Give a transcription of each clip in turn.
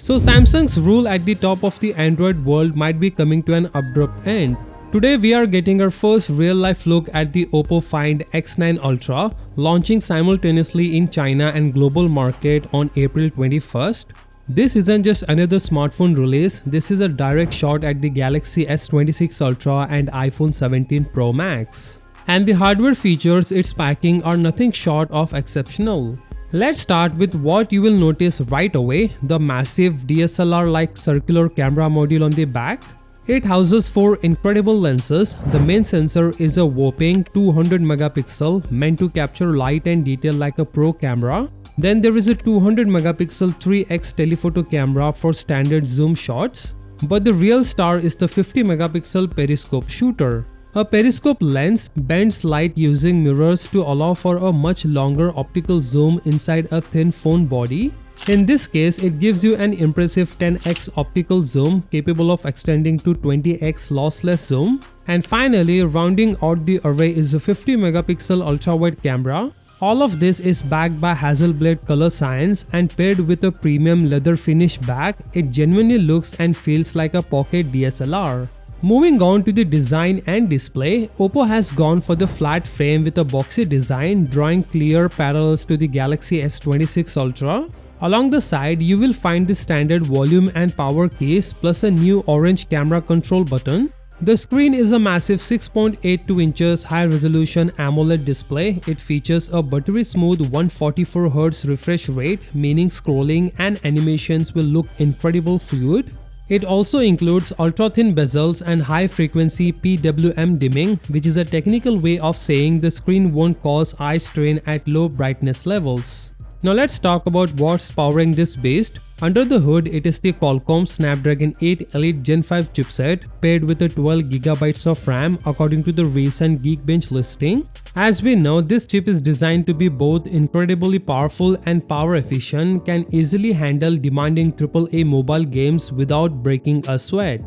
So Samsung's rule at the top of the Android world might be coming to an abrupt end. Today we are getting our first real-life look at the Oppo Find X9 Ultra, launching simultaneously in China and global market on April 21st. This isn't just another smartphone release, this is a direct shot at the Galaxy S26 Ultra and iPhone 17 Pro Max. And the hardware features it's packing are nothing short of exceptional. Let's start with what you will notice right away, the massive DSLR-like circular camera module on the back. It houses 4 incredible lenses. The main sensor is a whopping 200 megapixel meant to capture light and detail like a pro camera. Then there is a 200 megapixel 3x telephoto camera for standard zoom shots. But the real star is the 50 megapixel periscope shooter. A periscope lens bends light using mirrors to allow for a much longer optical zoom inside a thin phone body. In this case, it gives you an impressive 10x optical zoom capable of extending to 20x lossless zoom. And finally, rounding out the array is a 50 megapixel ultra-wide camera. All of this is backed by Hasselblad color science and paired with a premium leather finish back, it genuinely looks and feels like a pocket DSLR. Moving on to the design and display, Oppo has gone for the flat frame with a boxy design, drawing clear parallels to the Galaxy S26 Ultra. Along the side, you will find the standard volume and power keys plus a new orange camera control button. The screen is a massive 6.82 inches high-resolution AMOLED display. It features a buttery smooth 144Hz refresh rate, meaning scrolling and animations will look incredibly fluid. It also includes ultra-thin bezels and high-frequency PWM dimming, which is a technical way of saying the screen won't cause eye strain at low brightness levels. Now let's talk about what's powering this beast. Under the hood, it is the Qualcomm Snapdragon 8 Elite Gen 5 chipset paired with a 12GB of RAM according to the recent Geekbench listing. As we know, this chip is designed to be both incredibly powerful and power efficient, can easily handle demanding AAA mobile games without breaking a sweat.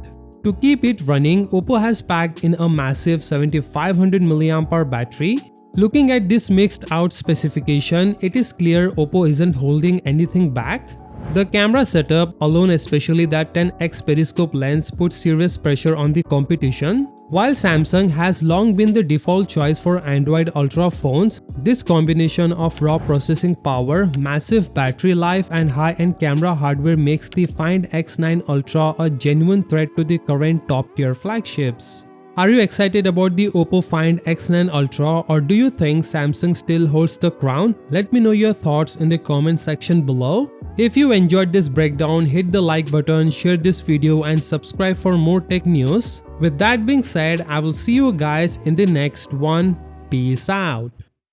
To keep it running, Oppo has packed in a massive 7500 mAh battery. Looking at this mixed out specification, it is clear Oppo isn't holding anything back. The camera setup alone, especially that 10x periscope lens, puts serious pressure on the competition. While Samsung has long been the default choice for Android Ultra phones, this combination of raw processing power, massive battery life and high-end camera hardware makes the Find X9 Ultra a genuine threat to the current top-tier flagships. Are you excited about the Oppo Find X9 Ultra, or do you think Samsung still holds the crown? Let me know your thoughts in the comment section below. If you enjoyed this breakdown, hit the like button, share this video and subscribe for more tech news. With that being said, I will see you guys in the next one. Peace out.